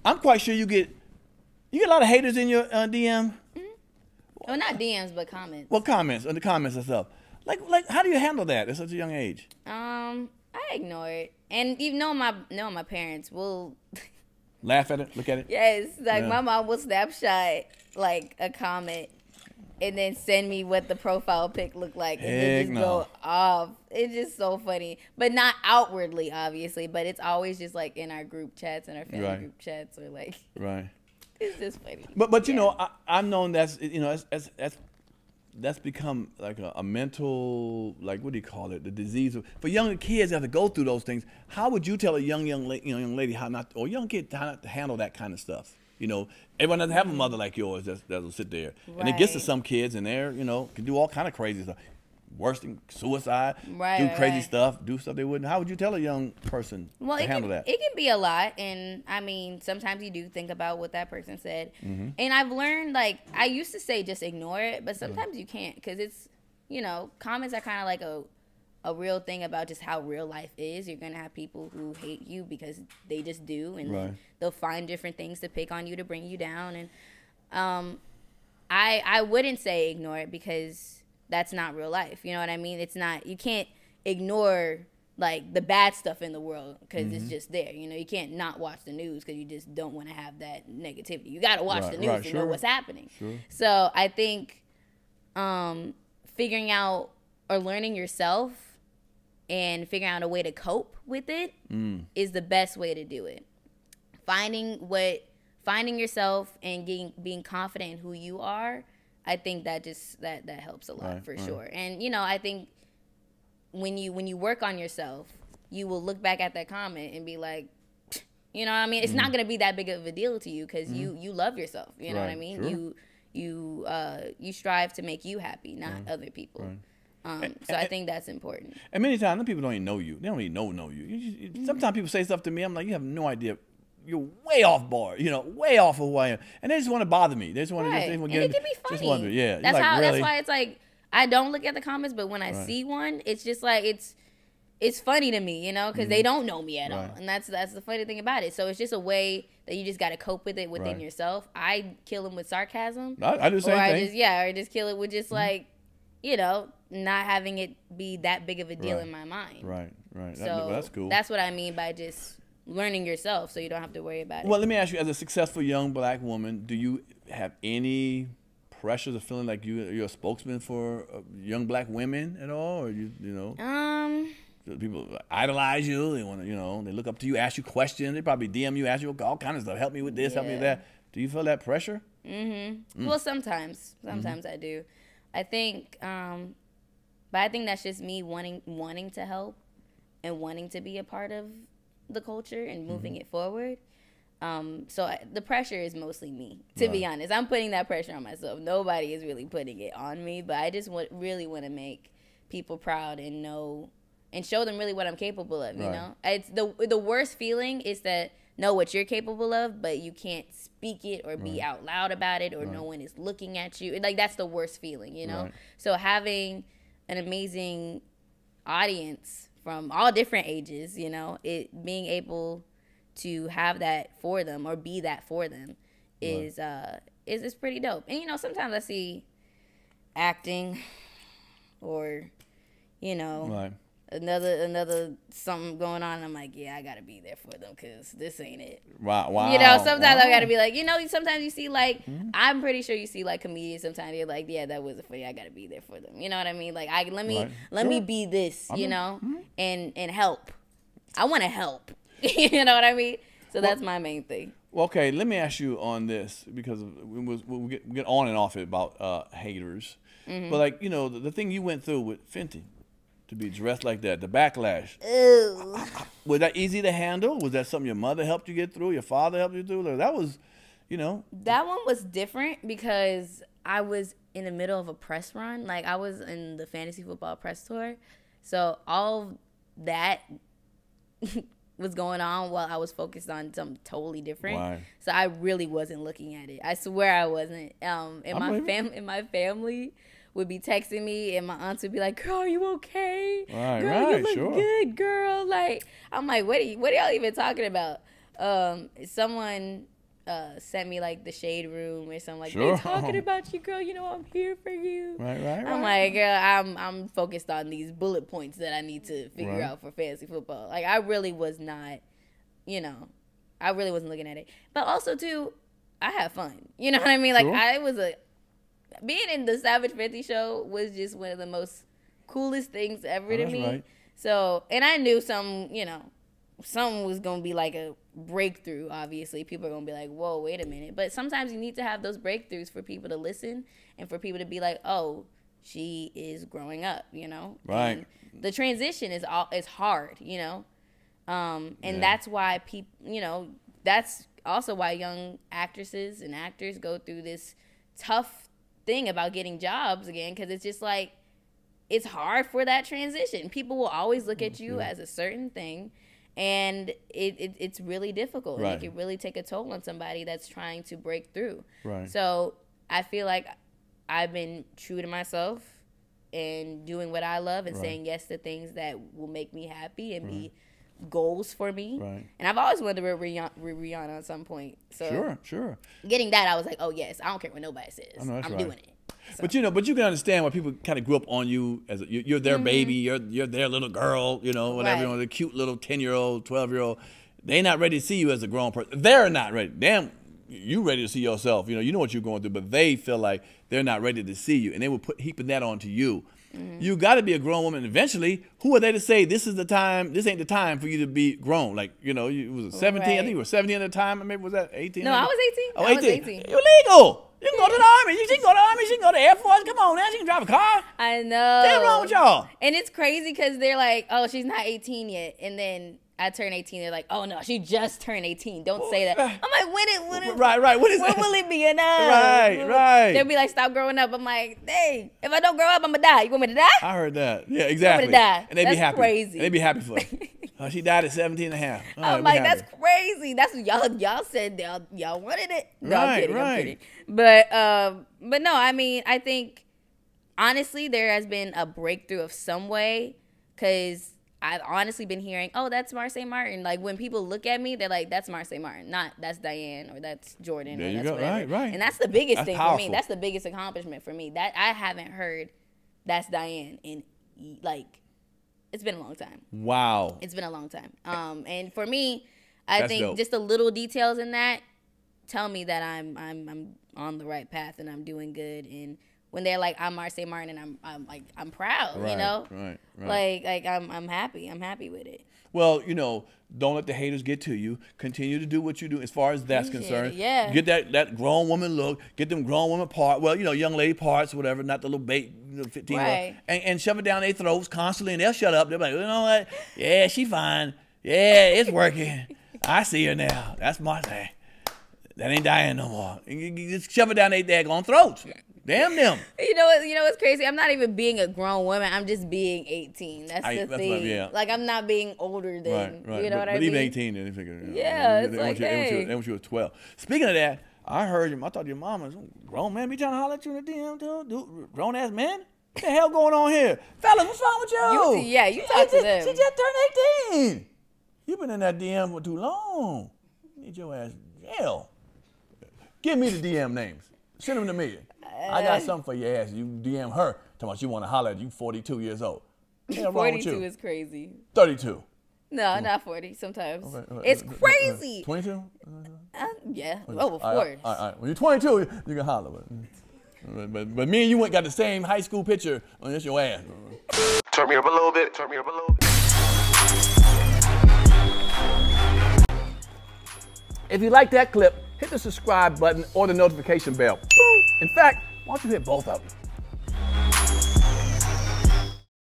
I'm quite sure you get a lot of haters in your DM. Well, not DMs, but comments. Well, comments, in the comments and stuff. Like, how do you handle that at such a young age? I ignore it, and even my parents will Laugh at it, look at it. Yes, like my mom will snapshot like a comment and then send me what the profile pic looked like, and then just go off. It's just so funny, but not outwardly, obviously. But it's always just like in our group chats and our family group chats, or like it's just funny. But you know, I've known that's that's become like a mental, like, what do you call it? The disease for young kids that have to go through those things. How would you tell a young lady how not, or young kid how not to handle that kind of stuff? You know, everyone doesn't have a mother like yours that'll sit there, and it gets to some kids, and they're can do all kind of crazy stuff, worse than suicide, do crazy stuff, do stuff they wouldn't. How would you tell a young person to handle that? It can be a lot, and I mean, sometimes you do think about what that person said, and I've learned, like, I used to say just ignore it, but sometimes you can't, because it's, comments are kind of like a real thing about just how real life is. You're gonna have people who hate you because they just do, and they'll find different things to pick on you to bring you down, and I wouldn't say ignore it, because that's not real life. You know what I mean? It's not, you can't ignore like the bad stuff in the world because it's just there. You can't not watch the news because you just don't want to have that negativity. You got to watch the news to know what's happening. So I think figuring out or learning yourself and figuring out a way to cope with it is the best way to do it. Finding yourself and being confident in who you are, I think that helps a lot for sure. And I think when you work on yourself, you will look back at that comment and be like, what I mean? It's not going to be that big of a deal to you because you love yourself. You know what I mean? You strive to make you happy, not other people. So I think that's important. And many times, people don't even know you. They don't even know you. Sometimes people say stuff to me. I'm like, you have no idea. You're way off board, way off of who I am, and they just want to bother me. They just want to get. And it can be funny. That's why it's like I don't look at the comments, but when I see one, it's just like it's funny to me, because they don't know me at all, and that's the funny thing about it. So it's just a way that you just got to cope with it within yourself. I kill them with sarcasm. I do the same thing. Or just kill it with just like, not having it be that big of a deal in my mind. Right. So that's cool. That's what I mean by just learning yourself, so you don't have to worry about it. Well, let me ask you, as a successful young black woman, do you have any pressures of feeling like you're a spokesman for young black women at all, or people idolize you? They want to, they look up to you, ask you questions. They probably DM you, ask you all kinds of stuff. Help me with this, help me with that. Do you feel that pressure? Well, sometimes I do. I think, but I think that's just me wanting to help and wanting to be a part of the culture and moving it forward. So the pressure is mostly me, to be honest. I'm putting that pressure on myself. Nobody is really putting it on me, but I just really want to make people proud and know and show them really what I'm capable of. You know, it's the worst feeling is that know what you're capable of, but you can't speak it or be out loud about it, or no one is looking at you. Like, that's the worst feeling, So having an amazing audience from all different ages, being able to have that for them or be that for them is pretty dope. And sometimes I see acting or another something going on, and I'm like, yeah, I gotta be there for them because this ain't it. Wow. Sometimes I gotta be like, sometimes you see like I'm pretty sure you see like comedians sometimes you're like, yeah, that wasn't funny, I gotta be there for them. You know what I mean? Like, let me be this, and help. I want to help. You know what I mean? So that's my main thing. Well, okay, let me ask you on this, because we get on and off it about haters. But like, the thing you went through with Fenty, to be dressed like that, the backlash. Ew. Was that easy to handle? Was that something your mother helped you get through? Your father helped you through? Like, that was, That one was different because I was in the middle of a press run. Like, I was in the fantasy football press tour. So all that was going on while I was focused on something totally different. Why? So I really wasn't looking at it. I swear I wasn't. And my family would be texting me, and my aunts would be like, "Girl, are you okay? Girl, you look good, girl." Like, I'm like, what are y'all even talking about? Someone sent me like the shade room or something like Sure. they talking about you, girl. You know I'm here for you. Right. I'm like, girl, I'm focused on these bullet points that I need to figure Right. out for fantasy football. Like I really was not, I really wasn't looking at it. But also too, I have fun. You know what I mean? Like Sure. being in the Savage Fenty show was just one of the most coolest things ever to me. Right. So, and I knew something was going to be like a breakthrough, obviously. People are going to be like, whoa, wait a minute. But sometimes you need to have those breakthroughs for people to listen and for people to be like, oh, she is growing up, Right. And the transition is hard, and that's why people, that's also why young actresses and actors go through this tough thing about getting jobs again, because it's just like, it's hard for that transition. People will always look at you as a certain thing, and it's really difficult. Right. And it can really take a toll on somebody that's trying to break through. Right. So I feel like I've been true to myself and doing what I love and saying yes to things that will make me happy and be goals for me. Right. And I've always wanted to be Rihanna at some point. So Sure. getting that, I was like, oh yes, I don't care what nobody says. I know, that's I'm right. doing it. So. But you can understand why people kind of grew up on you as you're their baby, you're their little girl, whatever, Right. the cute little 10-year-old, 12-year-old. They're not ready to see you as a grown person. They're not ready. Damn, you ready to see yourself. You know what you're going through, but they feel like they're not ready to see you, and they will heaping that onto you. You got to be a grown woman eventually. Who are they to say this is the time? This ain't the time for you to be grown. Like you was 17. I think you were 17 at the time. Maybe was that 18? No, I was 18. Oh, I was 18. You're legal. You can go to the army. She can go to the army. She can go to the Air Force. Come on, now she can drive a car. I know. What's wrong with y'all? And it's crazy because they're like, oh, she's not 18 yet. And then I turn 18. They're like, oh, no, she just turned 18. Don't say that. I'm like, when Right. What is when that? will it be enough? Right. They'll be like, stop growing up. I'm like, hey, if I don't grow up, I'm going to die. You want me to die? I heard that. Yeah, exactly. I'm gonna die. And they'd be That's happy. crazy. And they'd be happy for her. She died at 17 and a half. I'm like, that's crazy. That's what y'all said. Y'all wanted it. No, I'm kidding. But no, I mean, I think honestly there has been a breakthrough of some way, because I've honestly been hearing, oh, that's Marsai Martin. Like when people look at me, they're like, that's Marsai Martin, not that's Diane or that's Jordan. There or you that's go. whatever. Right. And that's the biggest That's thing powerful. for me. That's the biggest accomplishment for me. That I haven't heard that's Diane in like, it's been a long time. Wow. It's been a long time. And for me, I That's think dope. just the little details in that tell me that I'm on the right path and I'm doing good. And when they're like, I'm Marsai Martin, and I'm proud, Right. Like I'm happy. I'm happy with it. Well, don't let the haters get to you. Continue to do what you do as far as that's concerned. Yeah. Get that grown woman look. Get them grown woman part. Well, young lady parts, whatever, not the little bait, 15 Right. and shove it down their throats constantly, and they'll shut up. They're like, you know what? Yeah, she fine. Yeah, it's working. I see her now. That's Marsai. That ain't Diane no more. You just shove it down their daggone throats. Damn them. You know what's crazy? I'm not even being a grown woman. I'm just being 18. That's the thing. Yeah. Like I'm not being older than. Right. You know what I but mean? even 18, they figure. Yeah, it's like, hey. They want you at 12. Speaking of that, I heard you. I thought your mama was a grown man be trying to holler at you in the DM too. Grown ass man. What the hell going on here, fellas? What's wrong with you? You talk to them. She just turned 18. You been in that DM for too long. You need your ass in jail. Give me the DM names. Send them to me. I got something for your ass. You DM her. Talking about you want to holler at you 42 years old. What's wrong with 42 you? is crazy. 32. No, not 40. Sometimes Okay. it's crazy. 22. Yeah. Oh, of course. All right. When you're 22, you can holler. But me and you got the same high school picture on this your ass. Turn me up a little bit. If you like that clip, hit the subscribe button or the notification bell. In fact, why don't you hit both of them?